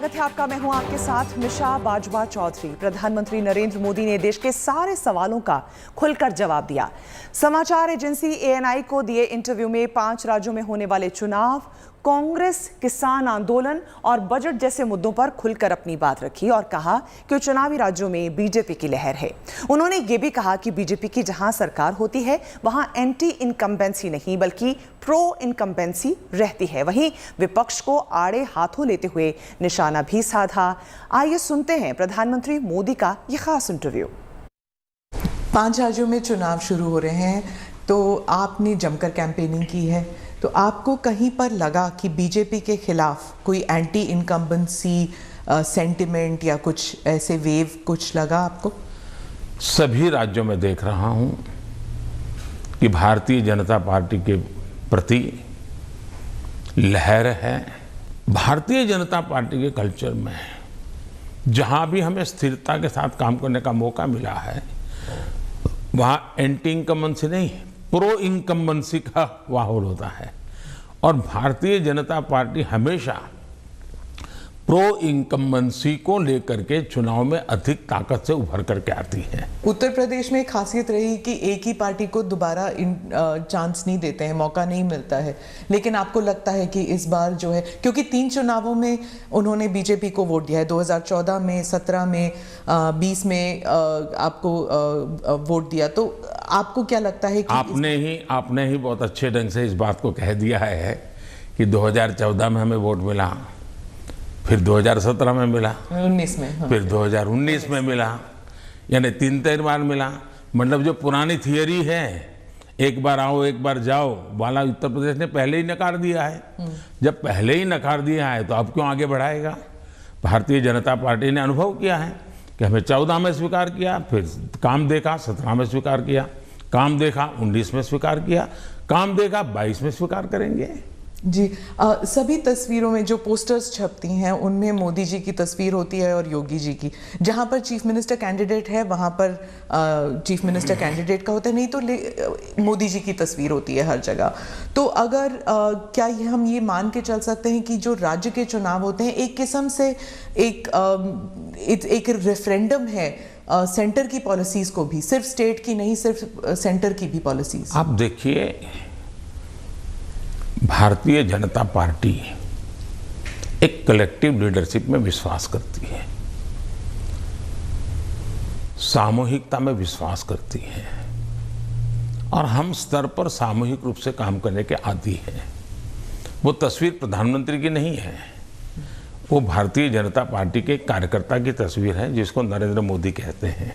स्वागत है आपका। मैं हूं आपके साथ निशा बाजवा चौधरी। प्रधानमंत्री नरेंद्र मोदी ने देश के सारे सवालों का खुलकर जवाब दिया। समाचार एजेंसी ANI को दिए इंटरव्यू में 5 राज्यों में होने वाले चुनाव, कांग्रेस, किसान आंदोलन और बजट जैसे मुद्दों पर खुलकर अपनी बात रखी और कहा कि चुनावी राज्यों में बीजेपी की लहर है। उन्होंने ये भी कहा कि बीजेपी की जहां सरकार होती है वहां एंटी इनकम्बेंसी नहीं बल्कि प्रो इनकम्बेंसी रहती है। वहीं विपक्ष को आड़े हाथों लेते हुए निशाना भी साधा। आइए सुनते हैं प्रधानमंत्री मोदी का ये खास इंटरव्यू। 5 राज्यों में चुनाव शुरू हो रहे हैं, तो आपने जमकर कैंपेनिंग की है, तो आपको कहीं पर लगा कि बीजेपी के खिलाफ कोई एंटी इनकम्बेंसी सेंटिमेंट या कुछ ऐसे वेव कुछ लगा आपको? सभी राज्यों में देख रहा हूं कि भारतीय जनता पार्टी के प्रति लहर है। भारतीय जनता पार्टी के कल्चर में जहां भी हमें स्थिरता के साथ काम करने का मौका मिला है वहां एंटी इनकम्बेंसी नहीं, प्रो इनकम्बेंसी का माहौल होता है। और भारतीय जनता पार्टी हमेशा प्रो इनकम्बेंसी को लेकर के चुनाव में अधिक ताकत से उभर करके आती है। उत्तर प्रदेश में एक खासियत रही कि एक ही पार्टी को दोबारा चांस नहीं देते हैं, मौका नहीं मिलता है, लेकिन आपको लगता है कि इस बार जो है, क्योंकि 3 चुनावों में उन्होंने बीजेपी को वोट दिया है, 2014 में, 17 में, 20 में आपको वोट दिया, तो आपको क्या लगता है कि आपने ही बहुत अच्छे ढंग से इस बात को कह दिया है कि 2014 में हमें वोट मिला, फिर 2017 में मिला, 19 में, हाँ। फिर 2019 में मिला, यानी 3 बार मिला। मतलब जो पुरानी थियरी है एक बार आओ एक बार जाओ वाला उत्तर प्रदेश ने पहले ही नकार दिया है। जब पहले ही नकार दिया है तो अब क्यों आगे बढ़ाएगा? भारतीय जनता पार्टी ने अनुभव किया है कि हमें 14 में स्वीकार किया, फिर काम देखा 17 में स्वीकार किया, काम देखा 19 में स्वीकार किया, काम देखा 22 में स्वीकार करेंगे। जी, सभी तस्वीरों में जो पोस्टर्स छपती हैं उनमें मोदी जी की तस्वीर होती है और योगी जी की। जहां पर चीफ मिनिस्टर कैंडिडेट है वहां पर चीफ मिनिस्टर कैंडिडेट का होता है, नहीं तो मोदी जी की तस्वीर होती है हर जगह। तो अगर क्या हम ये मान के चल सकते हैं कि जो राज्य के चुनाव होते हैं एक किस्म से एक रेफरेंडम है सेंटर की पॉलिसीज को भी, सिर्फ स्टेट की नहीं, सिर्फ सेंटर की भी पॉलिसीज? आप देखिए, भारतीय जनता पार्टी एक कलेक्टिव लीडरशिप में विश्वास करती है, सामूहिकता में विश्वास करती है और हम स्तर पर सामूहिक रूप से काम करने के आदी हैं। वो तस्वीर प्रधानमंत्री की नहीं है, वो भारतीय जनता पार्टी के कार्यकर्ता की तस्वीर है जिसको नरेंद्र मोदी कहते हैं।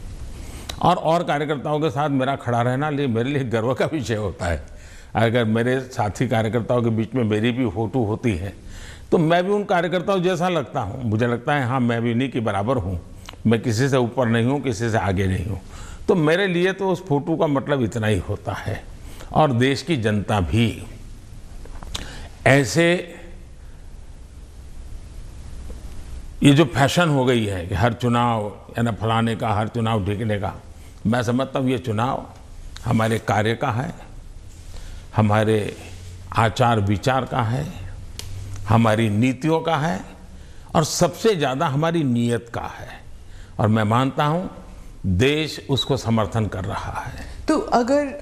और कार्यकर्ताओं के साथ मेरा खड़ा रहना मेरे लिए गर्व का विषय होता है। अगर मेरे साथी कार्यकर्ताओं के बीच में मेरी भी फोटो होती है तो मैं भी उन कार्यकर्ताओं जैसा लगता हूँ। मुझे लगता है हाँ, मैं भी उन्हीं के बराबर हूँ, मैं किसी से ऊपर नहीं हूँ, किसी से आगे नहीं हूँ। तो मेरे लिए तो उस फोटो का मतलब इतना ही होता है। और देश की जनता भी ऐसे, ये जो फैशन हो गई है कि हर चुनाव या ना फलाने का, हर चुनाव ढीकने का, मैं समझता हूँ ये चुनाव हमारे कार्य का है, हमारे आचार विचार का है, हमारी नीतियों का है और सबसे ज़्यादा हमारी नीयत का है। और मैं मानता हूँ देश उसको समर्थन कर रहा है। तो अगर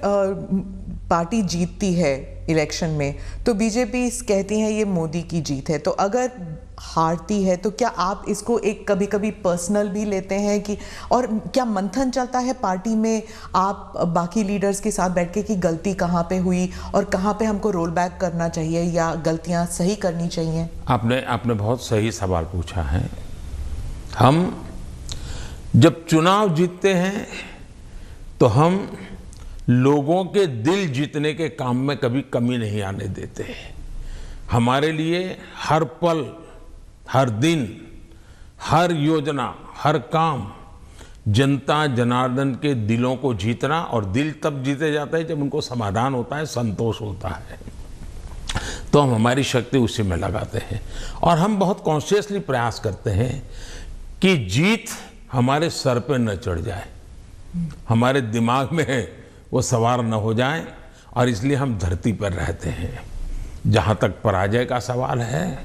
पार्टी जीतती है इलेक्शन में तो बीजेपी कहती है ये मोदी की जीत है, तो अगर हारती है तो क्या आप इसको एक कभी कभी पर्सनल भी लेते हैं कि, और क्या मंथन चलता है पार्टी में आप बाकी लीडर्स के साथ बैठ के कि गलती कहाँ पे हुई और कहाँ पे हमको रोल बैक करना चाहिए या गलतियाँ सही करनी चाहिए? आपने बहुत सही सवाल पूछा है। हम जब चुनाव जीतते हैं तो हम लोगों के दिल जीतने के काम में कभी कमी नहीं आने देते। हमारे लिए हर पल, हर दिन, हर योजना, हर काम जनता जनार्दन के दिलों को जीतना, और दिल तब जीते जाते हैं जब उनको समाधान होता है, संतोष होता है। तो हम हमारी शक्ति उसी में लगाते हैं और हम बहुत कॉन्शियसली प्रयास करते हैं कि जीत हमारे सर पे न चढ़ जाए, हमारे दिमाग में वो सवार न हो जाए, और इसलिए हम धरती पर रहते हैं। जहाँ तक पराजय का सवाल है,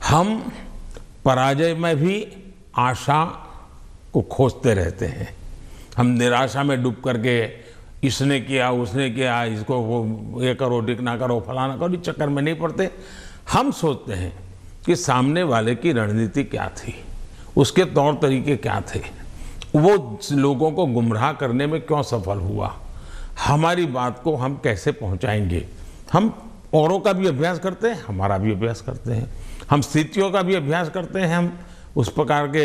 हम पराजय में भी आशा को खोजते रहते हैं। हम निराशा में डूब करके इसने किया, उसने किया, इसको वो ये करो, डिकना करो, फलाना करो, इस चक्कर में नहीं पड़ते। हम सोचते हैं कि सामने वाले की रणनीति क्या थी, उसके तौर तरीके क्या थे, वो लोगों को गुमराह करने में क्यों सफल हुआ, हमारी बात को हम कैसे पहुंचाएंगे। हम औरों का भी अभ्यास करते हैं, हमारा भी अभ्यास करते हैं, हम स्थितियों का भी अभ्यास करते हैं, हम उस प्रकार के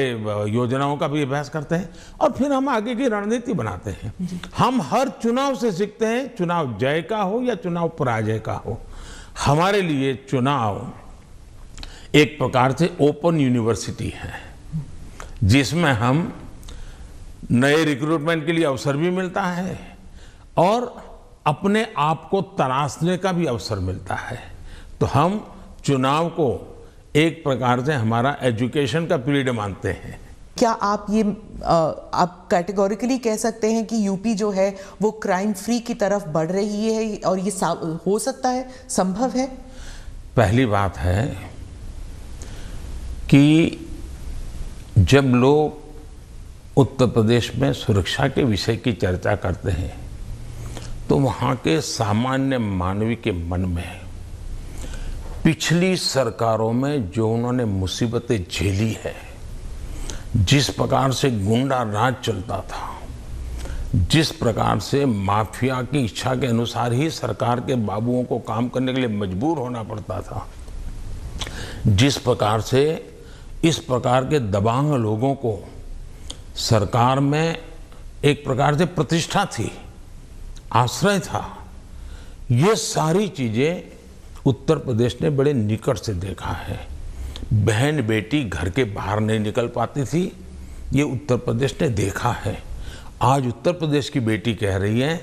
योजनाओं का भी अभ्यास करते हैं और फिर हम आगे की रणनीति बनाते हैं। हम हर चुनाव से सीखते हैं, चुनाव जय का हो या चुनाव पराजय का हो। हमारे लिए चुनाव एक प्रकार से ओपन यूनिवर्सिटी है, जिसमें हम नए रिक्रूटमेंट के लिए अवसर भी मिलता है और अपने आप को तराशने का भी अवसर मिलता है। तो हम चुनाव को एक प्रकार से हमारा एजुकेशन का पीरियड मानते हैं। क्या आप ये आप कैटेगोरिकली कह सकते हैं कि यूपी जो है वो क्राइम फ्री की तरफ बढ़ रही है और ये हो सकता है, संभव है? पहली बात है कि जब लोग उत्तर प्रदेश में सुरक्षा के विषय की चर्चा करते हैं तो वहाँ के सामान्य मानवी के मन में पिछली सरकारों में जो उन्होंने मुसीबतें झेली है, जिस प्रकार से गुंडा राज चलता था, जिस प्रकार से माफिया की इच्छा के अनुसार ही सरकार के बाबुओं को काम करने के लिए मजबूर होना पड़ता था, जिस प्रकार से इस प्रकार के दबांग लोगों को सरकार में एक प्रकार से प्रतिष्ठा थी, आश्रय था, ये सारी चीजें उत्तर प्रदेश ने बड़े निकट से देखा है। बहन बेटी घर के बाहर नहीं निकल पाती थी, ये उत्तर प्रदेश ने देखा है। आज उत्तर प्रदेश की बेटी कह रही है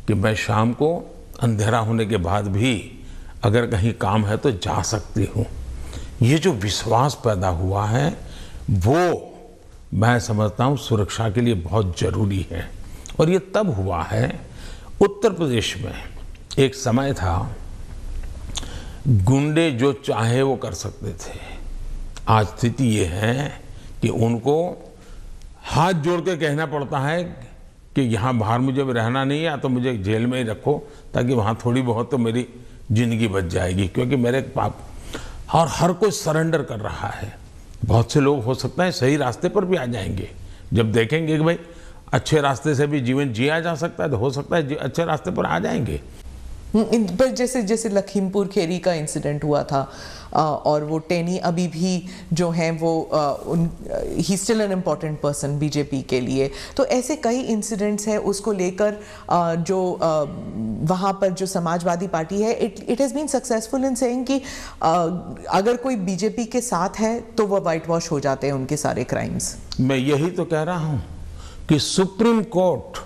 कि मैं शाम को अंधेरा होने के बाद भी अगर कहीं काम है तो जा सकती हूँ। ये जो विश्वास पैदा हुआ है वो मैं समझता हूँ सुरक्षा के लिए बहुत जरूरी है। और ये तब हुआ है, उत्तर प्रदेश में एक समय था गुंडे जो चाहे वो कर सकते थे। आज स्थिति ये है कि उनको हाथ जोड़ के कहना पड़ता है कि यहाँ बाहर मुझे रहना नहीं है, या तो मुझे जेल में ही रखो ताकि वहाँ थोड़ी बहुत तो मेरी जिंदगी बच जाएगी, क्योंकि मेरे पाप। और हर कोई सरेंडर कर रहा है। बहुत से लोग हो सकता है सही रास्ते पर भी आ जाएंगे, जब देखेंगे कि भाई अच्छे रास्ते से भी जीवन जिया जा सकता है तो हो सकता है अच्छे रास्ते पर आ जाएंगे। पर जैसे लखीमपुर खेरी का इंसिडेंट हुआ था और वो टेनी अभी भी जो हैं वो he still an important person BJP के लिए। तो ऐसे कई इंसिडेंट्स हैं, उसको लेकर जो वहाँ पर जो समाजवादी पार्टी है it has been successful in saying कि अगर कोई बीजेपी के साथ है तो वो वाइट वॉश हो जाते हैं उनके सारे क्राइम्स। मैं यही तो कह रहा हूँ कि सुप्रीम कोर्ट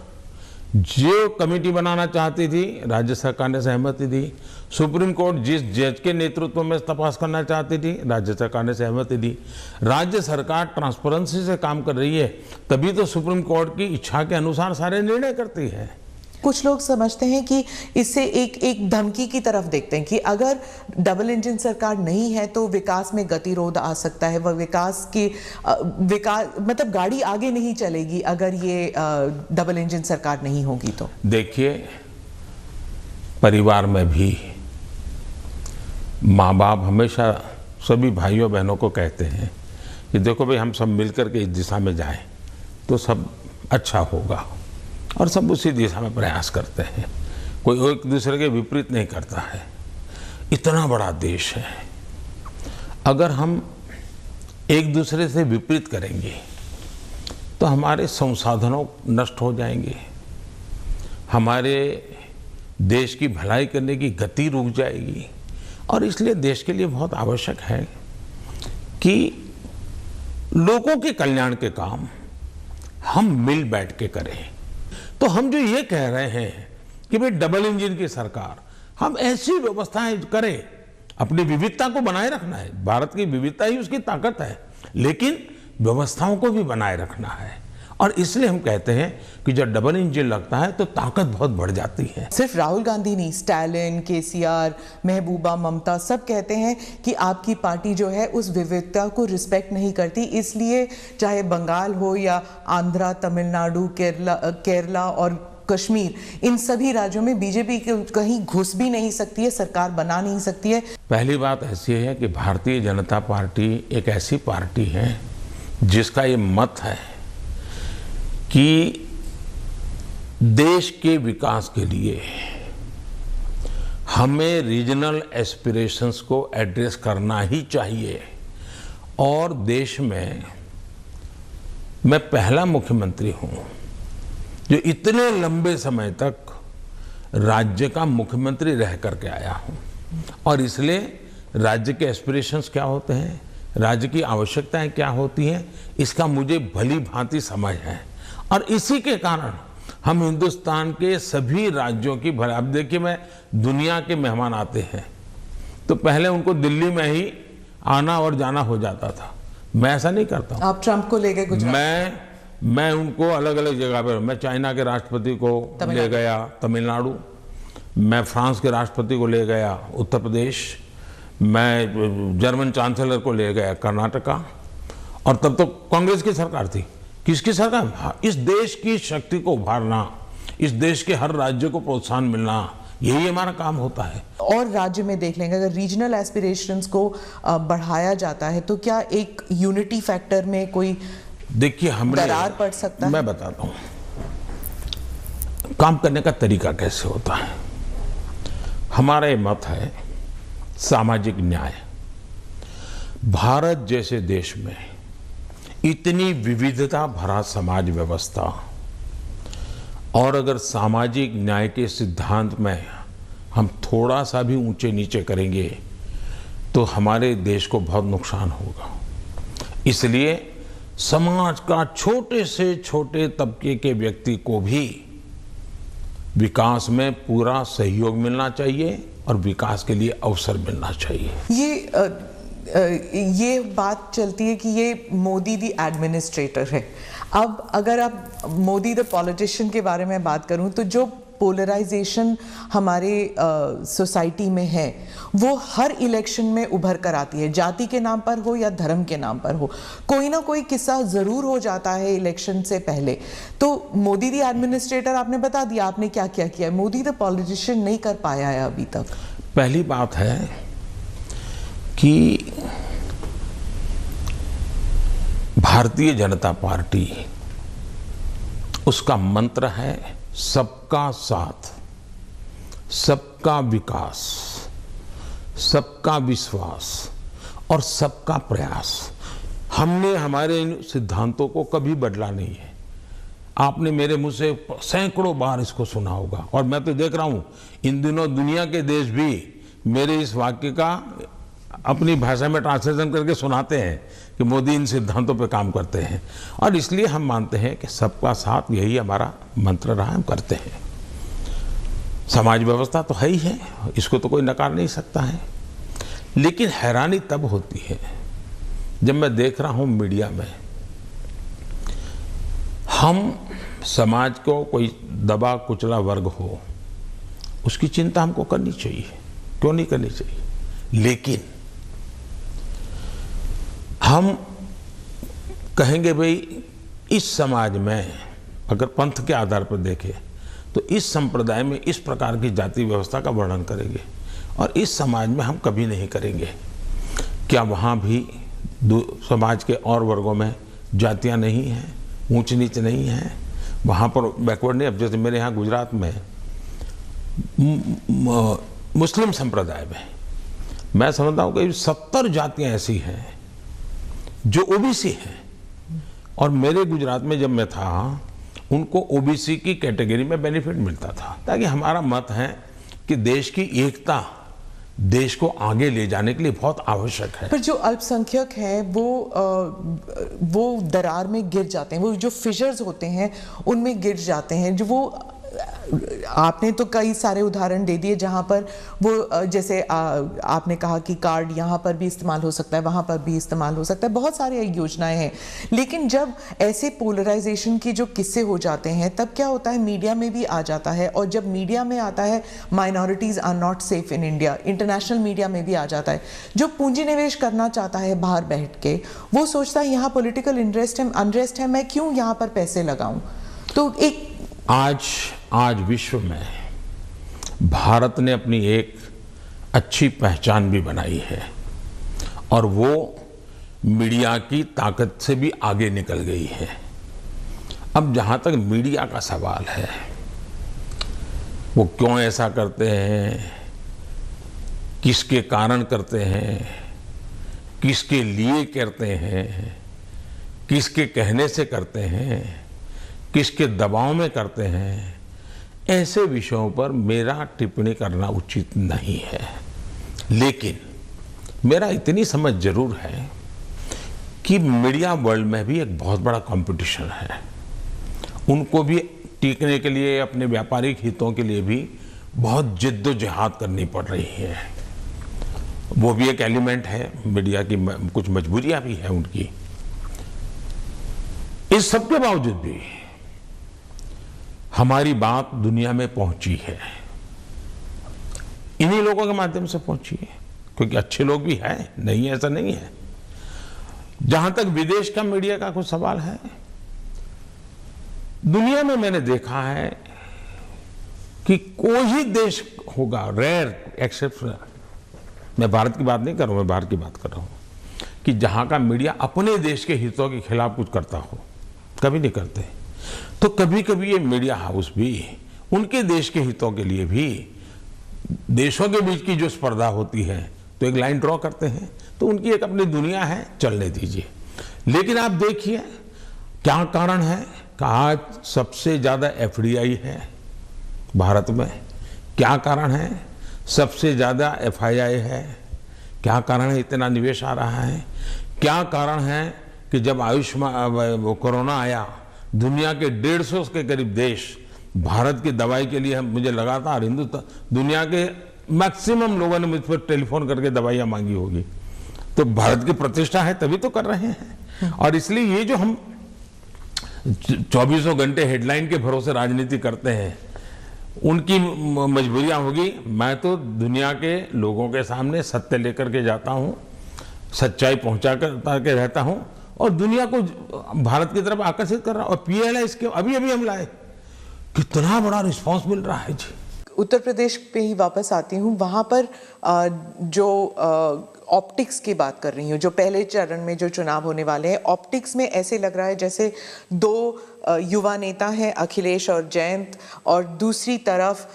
जो कमेटी बनाना चाहती थी, राज्य सरकार ने सहमति दी। सुप्रीम कोर्ट जिस जज के नेतृत्व में तपास करना चाहती थी, राज्य सरकार ने सहमति दी। राज्य सरकार ट्रांसपेरेंसी से काम कर रही है, तभी तो सुप्रीम कोर्ट की इच्छा के अनुसार सारे निर्णय करती है। कुछ लोग समझते हैं कि इससे एक धमकी की तरफ देखते हैं कि अगर डबल इंजन सरकार नहीं है तो विकास में गतिरोध आ सकता है, वह विकास मतलब गाड़ी आगे नहीं चलेगी अगर ये डबल इंजन सरकार नहीं होगी तो। देखिए, परिवार में भी माँ बाप हमेशा सभी भाइयों बहनों को कहते हैं कि देखो भाई हम सब मिलकर के इस दिशा में जाएं तो सब अच्छा होगा, और सब उसी दिशा में प्रयास करते हैं, कोई एक दूसरे के विपरीत नहीं करता है। इतना बड़ा देश है, अगर हम एक दूसरे से विपरीत करेंगे तो हमारे संसाधनों नष्ट हो जाएंगे, हमारे देश की भलाई करने की गति रुक जाएगी। और इसलिए देश के लिए बहुत आवश्यक है कि लोगों के कल्याण के काम हम मिल बैठ के करें। तो हम जो ये कह रहे हैं कि भाई डबल इंजन की सरकार, हम ऐसी व्यवस्थाएं करें, अपनी विविधता को बनाए रखना है, भारत की विविधता ही उसकी ताकत है, लेकिन व्यवस्थाओं को भी बनाए रखना है और इसलिए हम कहते हैं कि जब डबल इंजन लगता है तो ताकत बहुत बढ़ जाती है। सिर्फ राहुल गांधी नहीं, स्टालिन, केसीआर, महबूबा, ममता सब कहते हैं कि आपकी पार्टी जो है उस विविधता को रिस्पेक्ट नहीं करती, इसलिए चाहे बंगाल हो या आंध्रा, तमिलनाडु, केरला और कश्मीर, इन सभी राज्यों में बीजेपी कहीं घुस भी नहीं सकती है, सरकार बना नहीं सकती है। पहली बात ऐसी है कि भारतीय जनता पार्टी एक ऐसी पार्टी है जिसका ये मत है कि देश के विकास के लिए हमें रीजनल एस्पिरेशंस को एड्रेस करना ही चाहिए। और देश में मैं पहला मुख्यमंत्री हूं जो इतने लंबे समय तक राज्य का मुख्यमंत्री रह करके आया हूं, और इसलिए राज्य के एस्पिरेशंस क्या होते हैं, राज्य की आवश्यकताएं क्या होती हैं, इसका मुझे भली भांति समझ है। और इसी के कारण हम हिंदुस्तान के सभी राज्यों की भला, अब देखिए मैं दुनिया के मेहमान आते हैं तो पहले उनको दिल्ली में ही आना और जाना हो जाता था, मैं ऐसा नहीं करता हूं। आप ट्रंप को ले गए गुजरात? मैं उनको अलग अलग जगह पर, मैं चाइना के राष्ट्रपति को ले गया तमिलनाडु, मैं फ्रांस के राष्ट्रपति को ले गया उत्तर प्रदेश, मैं जर्मन चांसलर को ले गया कर्नाटका, और तब तो कांग्रेस की सरकार थी। किसकी सरकार? इस देश की शक्ति को उभारना, इस देश के हर राज्य को प्रोत्साहन मिलना, यही हमारा काम होता है। और राज्य में देख लेंगे, अगर रीजनल एस्पिरेशंस को बढ़ाया जाता है तो क्या एक यूनिटी फैक्टर में कोई देखिए हमने दरार पड़ सकता है? मैं बताता हूं काम करने का तरीका कैसे होता है। हमारा ये मत है सामाजिक न्याय। भारत जैसे देश में इतनी विविधता भरा समाज व्यवस्था, और अगर सामाजिक न्याय के सिद्धांत में हम थोड़ा सा भी ऊंचे नीचे करेंगे तो हमारे देश को बहुत नुकसान होगा। इसलिए समाज का छोटे से छोटे तबके के व्यक्ति को भी विकास में पूरा सहयोग मिलना चाहिए और विकास के लिए अवसर मिलना चाहिए। ये बात चलती है कि ये मोदी दी एडमिनिस्ट्रेटर है। अब अगर आप मोदी द पॉलिटिशियन के बारे में बात करूं तो जो पोलराइजेशन हमारे सोसाइटी में है वो हर इलेक्शन में उभर कर आती है, जाति के नाम पर हो या धर्म के नाम पर हो, कोई ना कोई किस्सा जरूर हो जाता है इलेक्शन से पहले। तो मोदी दी एडमिनिस्ट्रेटर आपने बता दिया आपने क्या क्या किया है, मोदी द पॉलिटिशियन नहीं कर पाया है अभी तक। पहली बात है कि भारतीय जनता पार्टी, उसका मंत्र है सबका साथ, सबका विकास, सबका विश्वास और सबका प्रयास। हमने हमारे इन सिद्धांतों को कभी बदला नहीं है। आपने मेरे मुंह से सैकड़ों बार इसको सुना होगा, और मैं तो देख रहा हूं इन दिनों दुनिया के देश भी मेरे इस वाक्य का अपनी भाषा में ट्रांसलेशन करके सुनाते हैं कि मोदी इन सिद्धांतों पर काम करते हैं। और इसलिए हम मानते हैं कि सबका साथ, यही हमारा मंत्र रहा, हम करते हैं। समाज व्यवस्था तो है ही है, इसको तो कोई नकार नहीं सकता है। लेकिन हैरानी तब होती है जब मैं देख रहा हूं मीडिया में हम समाज को कोई दबा कुचला वर्ग हो, उसकी चिंता हमको करनी चाहिए, क्यों नहीं करनी चाहिए। लेकिन हम कहेंगे भाई इस समाज में अगर पंथ के आधार पर देखें तो इस संप्रदाय में इस प्रकार की जाति व्यवस्था का वर्णन करेंगे, और इस समाज में हम कभी नहीं करेंगे। क्या वहाँ भी समाज के और वर्गों में जातियाँ नहीं हैं, ऊंच नीच नहीं हैं, वहाँ पर बैकवर्ड नहीं। अब जैसे मेरे यहाँ गुजरात में मुस्लिम संप्रदाय में मैं समझता हूँ कि 70 जातियाँ ऐसी हैं जो ओबीसी हैं, और मेरे गुजरात में जब मैं था उनको ओबीसी की कैटेगरी में बेनिफिट मिलता था। ताकि हमारा मत है कि देश की एकता देश को आगे ले जाने के लिए बहुत आवश्यक है। पर जो अल्पसंख्यक हैं वो दरार में गिर जाते हैं, वो जो फिशर्स होते हैं उनमें गिर जाते हैं, जो वो आपने तो कई सारे उदाहरण दे दिए जहां पर वो जैसे आपने कहा कि कार्ड यहां पर भी इस्तेमाल हो सकता है, वहां पर भी इस्तेमाल हो सकता है, बहुत सारी योजनाएं हैं। लेकिन जब ऐसे पोलराइजेशन के जो किस्से हो जाते हैं तब क्या होता है, मीडिया में भी आ जाता है, और जब मीडिया में आता है minorities are not safe in India, international media में भी आ जाता है। जो पूंजी निवेश करना चाहता है बाहर बैठ के, वो सोचता है यहाँ पॉलिटिकल अनरेस्ट है, मैं क्यों यहाँ पर पैसे लगाऊं। तो एक आज विश्व में भारत ने अपनी एक अच्छी पहचान भी बनाई है, और वो मीडिया की ताकत से भी आगे निकल गई है। अब जहां तक मीडिया का सवाल है, वो क्यों ऐसा करते हैं, किसके कारण करते हैं, किसके लिए करते हैं, किसके कहने से करते हैं, किसके दबाव में करते हैं, ऐसे विषयों पर मेरा टिप्पणी करना उचित नहीं है। लेकिन मेरा इतनी समझ जरूर है कि मीडिया वर्ल्ड में भी एक बहुत बड़ा कंपटीशन है। उनको भी टिकने के लिए, अपने व्यापारिक हितों के लिए भी बहुत जिद्दोजहद करनी पड़ रही है। वो भी एक एलिमेंट है, मीडिया की कुछ मजबूरियां भी हैं उनकी। इस सबके बावजूद भी हमारी बात दुनिया में पहुंची है, इन्हीं लोगों के माध्यम से पहुंची है, क्योंकि अच्छे लोग भी हैं, नहीं ऐसा नहीं है। जहां तक विदेश का मीडिया का कुछ सवाल है, दुनिया में मैंने देखा है कि कोई ही देश होगा, रेयर एक्सेप्शन, मैं भारत की बात नहीं कर रहा हूं, मैं बाहर की बात कर रहा हूं, कि जहां का मीडिया अपने देश के हितों के खिलाफ कुछ करता हो। कभी नहीं करते। तो कभी कभी ये मीडिया हाउस भी उनके देश के हितों के लिए भी, देशों के बीच की जो स्पर्धा होती है, तो एक लाइन ड्रॉ करते हैं, तो उनकी एक अपनी दुनिया है, चलने दीजिए। लेकिन आप देखिए क्या कारण है कि आज सबसे ज्यादा एफडीआई है भारत में, क्या कारण है सबसे ज्यादा एफआईआई है, क्या कारण है इतना निवेश आ रहा है, क्या कारण है कि जब आयुष्मान कोरोना आया, दुनिया के 150 के करीब देश भारत की दवाई के लिए, मुझे लगातार हिंदुस्तान, दुनिया के मैक्सिमम लोगों ने मुझ पर टेलीफोन करके दवाइयां मांगी होगी। तो भारत की प्रतिष्ठा है तभी तो कर रहे हैं। और इसलिए ये जो हम 24 घंटे हेडलाइन के भरोसे राजनीति करते हैं, उनकी मजबूरियां होगी। मैं तो दुनिया के लोगों के सामने सत्य लेकर के जाता हूं, सच्चाई पहुंचा कर रहता हूं, और दुनिया को भारत की तरफ आकर्षित कर रहा हूं। और पीएलआई इसके अभी हम लाए, कितना बड़ा रिस्पांस मिल रहा है जी। उत्तर प्रदेश पे ही वापस आती हूँ, वहाँ पर जो ऑप्टिक्स की बात कर रही हूँ, जो पहले चरण में जो चुनाव होने वाले हैं, ऑप्टिक्स में ऐसे लग रहा है जैसे दो युवा नेता हैं, अखिलेश और जयंत, और दूसरी तरफ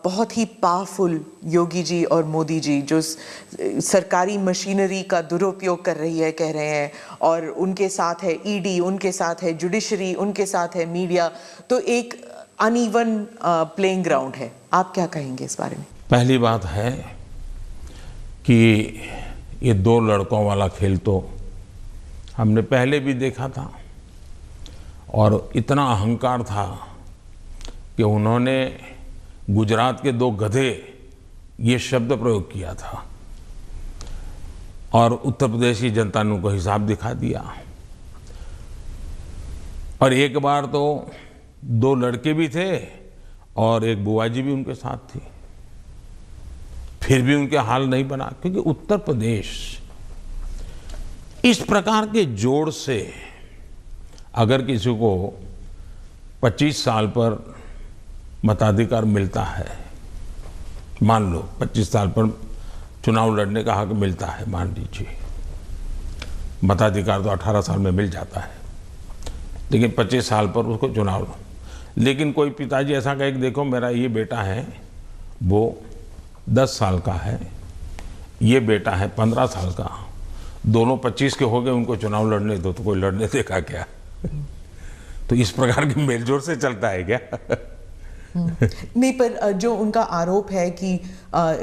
बहुत ही पावरफुल योगी जी और मोदी जी, जो सरकारी मशीनरी का दुरुपयोग कर रही है, कह रहे हैं, और उनके साथ है ईडी, उनके साथ है जुडिशरी, उनके साथ है मीडिया। तो एक अनइवन प्लेइंग ग्राउंड है। आप क्या कहेंगे इस बारे में? पहली बात है कि ये दो लड़कों वाला खेल तो हमने पहले भी देखा था, और इतना अहंकार था कि उन्होंने गुजरात के दो गधे ये शब्द प्रयोग किया था, और उत्तर प्रदेश की जनता ने उनको हिसाब दिखा दिया। और एक बार तो दो लड़के भी थे और एक बुआ जी भी उनके साथ थी, फिर भी उनके हाल नहीं बना, क्योंकि उत्तर प्रदेश इस प्रकार के जोड़ से अगर किसी को 25 साल पर मताधिकार मिलता है, मान लो 25 साल पर चुनाव लड़ने का हक मिलता है, मान लीजिए, मताधिकार तो 18 साल में मिल जाता है, लेकिन 25 साल पर उसको चुनाव लो। लेकिन कोई पिताजी ऐसा कहे कि देखो मेरा ये बेटा है वो 10 साल का है, ये बेटा है 15 साल का, दोनों 25 के हो गए, उनको चुनाव लड़ने दो, तो कोई लड़ने देगा क्या? तो इस प्रकार के मेलजोल से चलता है क्या? नहीं, पर जो उनका आरोप है कि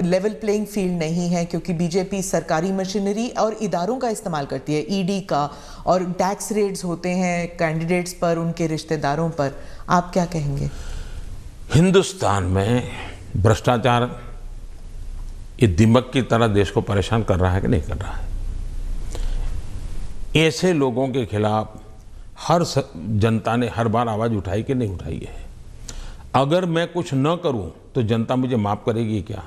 लेवल प्लेइंग फील्ड नहीं है, क्योंकि बीजेपी सरकारी मशीनरी और इदारों का इस्तेमाल करती है, ईडी का, और टैक्स रेड्स होते हैं कैंडिडेट्स पर, उनके रिश्तेदारों पर। आप क्या कहेंगे? हिंदुस्तान में भ्रष्टाचार ये दीमक की तरह देश को परेशान कर रहा है कि नहीं कर रहा है? ऐसे लोगों के खिलाफ जनता ने हर बार आवाज उठाई कि नहीं उठाई है? अगर मैं कुछ न करूं तो जनता मुझे माफ करेगी क्या?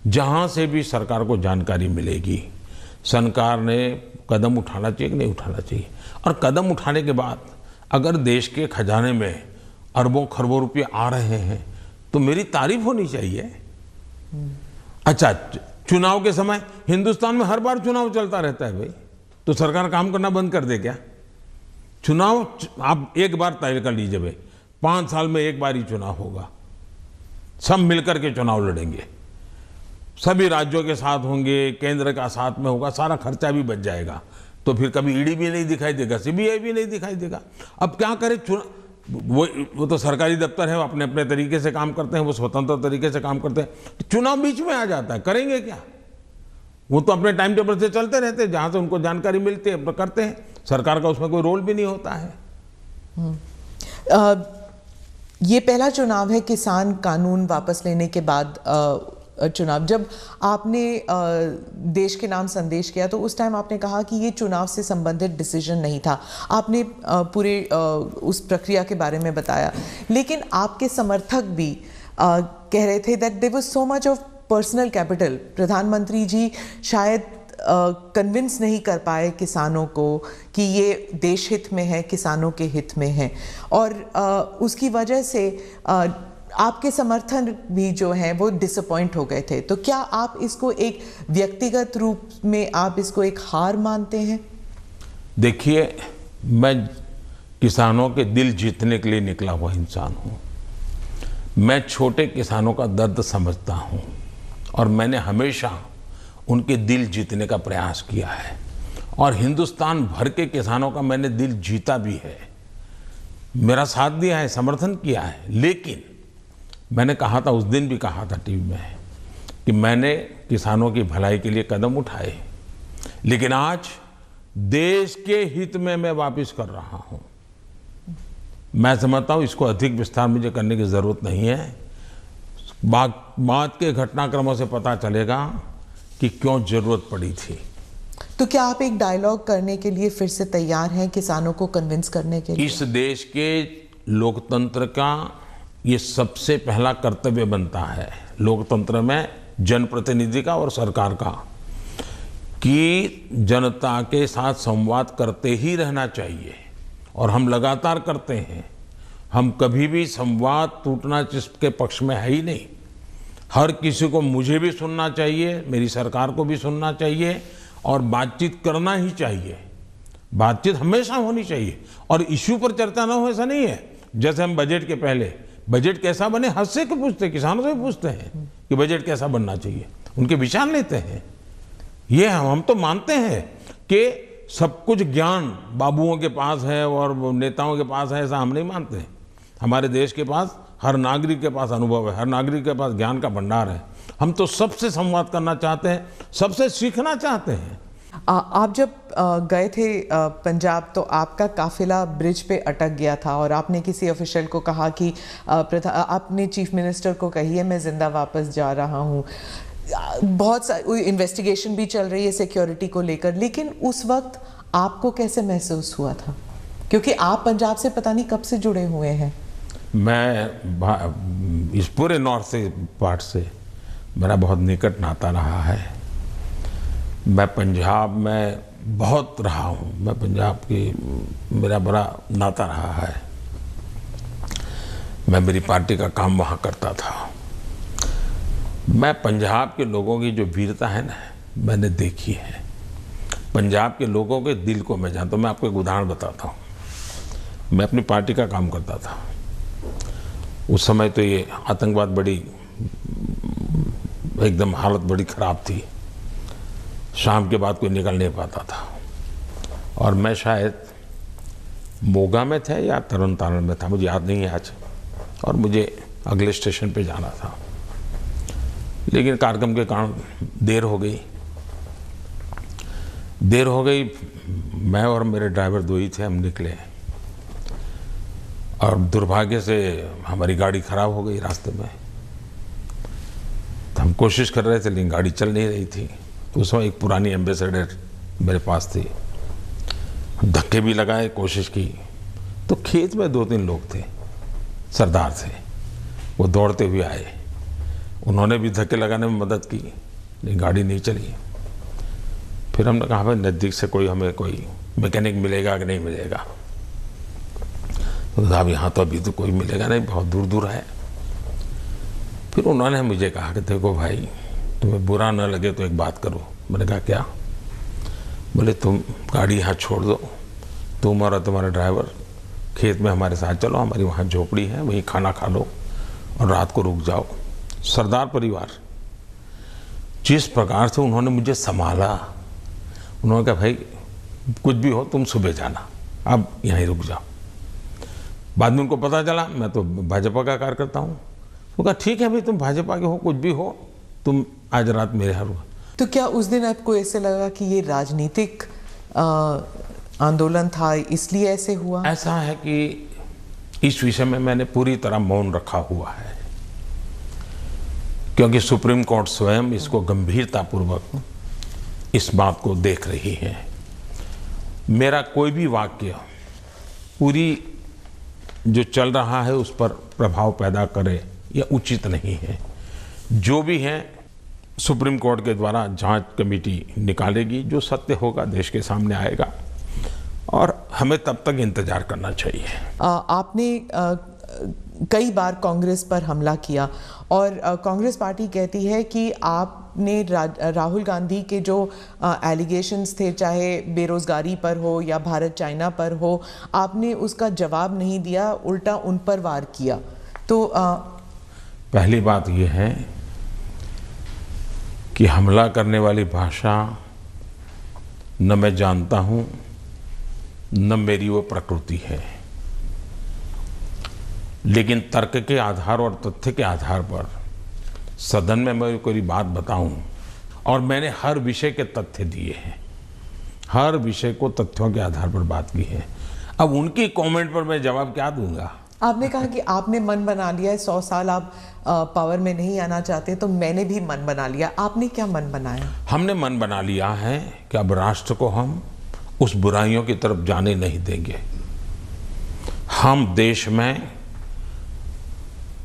जहां से भी सरकार को जानकारी मिलेगी, सरकार ने कदम उठाना चाहिए कि नहीं उठाना चाहिए? और कदम उठाने के बाद अगर देश के खजाने में अरबों खरबों रुपये आ रहे हैं तो मेरी तारीफ होनी चाहिए। अच्छा, चुनाव के समय हिंदुस्तान में हर बार चुनाव चलता रहता है भाई, तो सरकार काम करना बंद कर दे क्या? चुनाव आप एक बार तय कर लीजिए भाई, 5 साल में एक बार ही चुनाव होगा, सब मिलकर के चुनाव लड़ेंगे, सभी राज्यों के साथ होंगे, केंद्र का साथ में होगा, सारा खर्चा भी बच जाएगा, तो फिर कभी ईडी भी नहीं दिखाई देगा, सीबीआई भी नहीं दिखाई देगा। अब क्या करे? वो तो सरकारी दफ्तर है, वो अपने अपने तरीके से काम करते हैं, वो स्वतंत्र तरीके से काम करते हैं। चुनाव बीच में आ जाता है, करेंगे क्या? वो तो अपने टाइम टेबल से चलते रहते हैं, जहां से उनको जानकारी मिलती है करते हैं, सरकार का उसमें कोई रोल भी नहीं होता है। ये पहला चुनाव है किसान कानून वापस लेने के बाद चुनाव। जब आपने देश के नाम संदेश किया तो उस टाइम आपने कहा कि ये चुनाव से संबंधित डिसीजन नहीं था, आपने पूरे उस प्रक्रिया के बारे में बताया, लेकिन आपके समर्थक भी कह रहे थे that there was so much of personal capital. प्रधानमंत्री जी शायद कन्विंस नहीं कर पाए किसानों को कि ये देश हित में है, किसानों के हित में है, और उसकी वजह से आपके समर्थन भी जो है वो डिसअपॉइंट हो गए थे। तो क्या आप इसको एक व्यक्तिगत रूप में आप इसको एक हार मानते हैं? देखिए, मैं किसानों के दिल जीतने के लिए निकला हुआ इंसान हूँ। मैं छोटे किसानों का दर्द समझता हूँ और मैंने हमेशा उनके दिल जीतने का प्रयास किया है, और हिंदुस्तान भर के किसानों का मैंने दिल जीता भी है, मेरा साथ दिया है, समर्थन किया है। लेकिन मैंने कहा था, उस दिन भी कहा था टीवी में, कि मैंने किसानों की भलाई के लिए कदम उठाए, लेकिन आज देश के हित में मैं वापस कर रहा हूं। मैं समझता हूं इसको अधिक विस्तार मुझे करने की जरूरत नहीं है। बाद के घटनाक्रमों से पता चलेगा कि क्यों जरूरत पड़ी थी। तो क्या आप एक डायलॉग करने के लिए फिर से तैयार हैं, किसानों को कन्विंस करने के लिए? इस देश के लोकतंत्र का ये सबसे पहला कर्तव्य बनता है, लोकतंत्र में जनप्रतिनिधि का और सरकार का, कि जनता के साथ संवाद करते ही रहना चाहिए, और हम लगातार करते हैं। हम कभी भी संवाद टूटना जिसके पक्ष में है ही नहीं। हर किसी को, मुझे भी सुनना चाहिए, मेरी सरकार को भी सुनना चाहिए, और बातचीत करना ही चाहिए। बातचीत हमेशा होनी चाहिए, और इश्यू पर चर्चा ना हो ऐसा नहीं है। जैसे हम बजट के पहले बजट कैसा बने हद से क्यों पूछते हैं, किसानों से पूछते हैं कि बजट कैसा बनना चाहिए, उनके विचार लेते हैं। ये हम तो मानते हैं कि सब कुछ ज्ञान बाबुओं के पास है और नेताओं के पास है, ऐसा हम नहीं मानते हैं। हमारे देश के पास, हर नागरिक के पास अनुभव है, हर नागरिक के पास ज्ञान का भंडार है। हम तो सबसे संवाद करना चाहते हैं, सबसे सीखना चाहते हैं। आप जब गए थे पंजाब तो आपका काफिला ब्रिज पे अटक गया था, और आपने किसी ऑफिशियल को कहा कि आपने चीफ मिनिस्टर को कही है मैं जिंदा वापस जा रहा हूँ। बहुत सारी इन्वेस्टिगेशन भी चल रही है सिक्योरिटी को लेकर, लेकिन उस वक्त आपको कैसे महसूस हुआ था? क्योंकि आप पंजाब से पता नहीं कब से जुड़े हुए हैं। मैं इस पूरे नॉर्थ से पार्ट से मेरा बहुत निकट नाता रहा है। मैं पंजाब में बहुत रहा हूँ, मैं पंजाब की, मेरा बड़ा नाता रहा है। मैं मेरी पार्टी का काम वहाँ करता था। मैं पंजाब के लोगों की जो वीरता है ना, मैंने देखी है। पंजाब के लोगों के दिल को मैं जानता हूँ। मैं आपको एक उदाहरण बताता हूँ। मैं अपनी पार्टी का काम करता था। उस समय तो ये आतंकवाद बड़ी एकदम हालत बड़ी ख़राब थी। शाम के बाद कोई निकल नहीं पाता था, और मैं शायद मोगा में था या तरन तारण में था, मुझे याद नहीं है आज, और मुझे अगले स्टेशन पे जाना था। लेकिन कार्यक्रम के कारण देर हो गई। मैं और मेरे ड्राइवर दो ही थे, हम निकले, और दुर्भाग्य से हमारी गाड़ी खराब हो गई रास्ते में। तो हम कोशिश कर रहे थे लेकिन गाड़ी चल नहीं रही थी। तो उस समय एक पुरानी एम्बेसडर मेरे पास थी, धक्के भी लगाए, कोशिश की। तो खेत में 2-3 लोग थे, सरदार थे, वो दौड़ते हुए आए। उन्होंने भी धक्के लगाने में मदद की लेकिन गाड़ी नहीं चली। फिर हमने कहा भाई नज़दीक से कोई हमें कोई मैकेनिक मिलेगा कि नहीं मिलेगा। तो साहब यहाँ तो अभी तो कोई मिलेगा नहीं, बहुत दूर दूर है। फिर उन्होंने मुझे कहा कि देखो भाई तुम्हें बुरा न लगे तो एक बात करो। मैंने कहा क्या? बोले तुम गाड़ी यहाँ छोड़ दो, तुम और तुम्हारा ड्राइवर खेत में हमारे साथ चलो, हमारी वहाँ झोपड़ी है, वहीं खाना खा लो और रात को रुक जाओ। सरदार परिवार जिस प्रकार से उन्होंने मुझे संभाला, उन्होंने कहा भाई कुछ भी हो तुम सुबह जाना, अब यहीं रुक जाओ। बाद में उनको पता चला मैं तो भाजपा का कार्यकर्ता हूँ। वो कहा ठीक है भाई तुम भाजपा के हो, कुछ भी हो, तुम आज रात मेरे यहाँ रुको। तो क्या उस दिन आपको ऐसे लगा कि ये राजनीतिक आंदोलन था इसलिए ऐसे हुआ? ऐसा है कि इस विषय में मैंने पूरी तरह मौन रखा हुआ है, क्योंकि सुप्रीम कोर्ट स्वयं इसको गंभीरतापूर्वक इस बात को देख रही है। मेरा कोई भी वाक्य पूरी जो चल रहा है उस पर प्रभाव पैदा करे यह उचित नहीं है। जो भी है सुप्रीम कोर्ट के द्वारा जांच कमेटी निकालेगी, जो सत्य होगा देश के सामने आएगा और हमें तब तक इंतजार करना चाहिए। आपने कई बार कांग्रेस पर हमला किया और कांग्रेस पार्टी कहती है कि आपने राहुल गांधी के जो एलिगेशंस थे, चाहे बेरोजगारी पर हो या भारत चाइना पर हो, आपने उसका जवाब नहीं दिया, उल्टा उन पर वार किया। तो पहली बात यह है कि हमला करने वाली भाषा न मैं जानता हूं न मेरी वो प्रकृति है, लेकिन तर्क के आधार और तथ्य के आधार पर सदन में मैं कोई बात बताऊं, और मैंने हर विषय के तथ्य दिए हैं, हर विषय को तथ्यों के आधार पर बात की है। अब उनकी कमेंट पर मैं जवाब क्या दूंगा? आपने कहा कि आपने मन बना लिया है, 100 साल आप पावर में नहीं आना चाहते, तो मैंने भी मन बना लिया। आपने क्या मन बनाया? हमने मन बना लिया है कि अब राष्ट्र को हम उस बुराइयों की तरफ जाने नहीं देंगे। हम देश में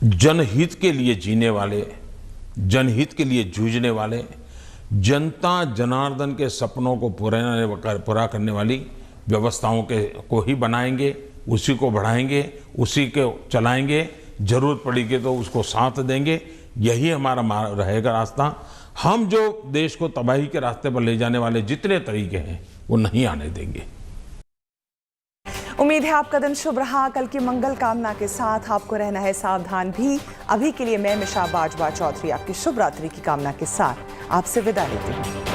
जनहित के लिए जीने वाले, जनहित के लिए जूझने वाले, जनता जनार्दन के सपनों को पूरा करने वाली व्यवस्थाओं को ही बनाएंगे, उसी को बढ़ाएंगे, उसी को चलाएंगे, जरूरत पड़ेगी तो उसको साथ देंगे। यही हमारा रहेगा रास्ता। हम जो देश को तबाही के रास्ते पर ले जाने वाले जितने तरीके हैं वो नहीं आने देंगे। उम्मीद है आपका दिन शुभ रहा। कल की मंगल कामना के साथ आपको रहना है सावधान भी। अभी के लिए मैं मिशा बाजवा चौधरी आपकी शुभ रात्रि की कामना के साथ आपसे विदा लेती हूँ।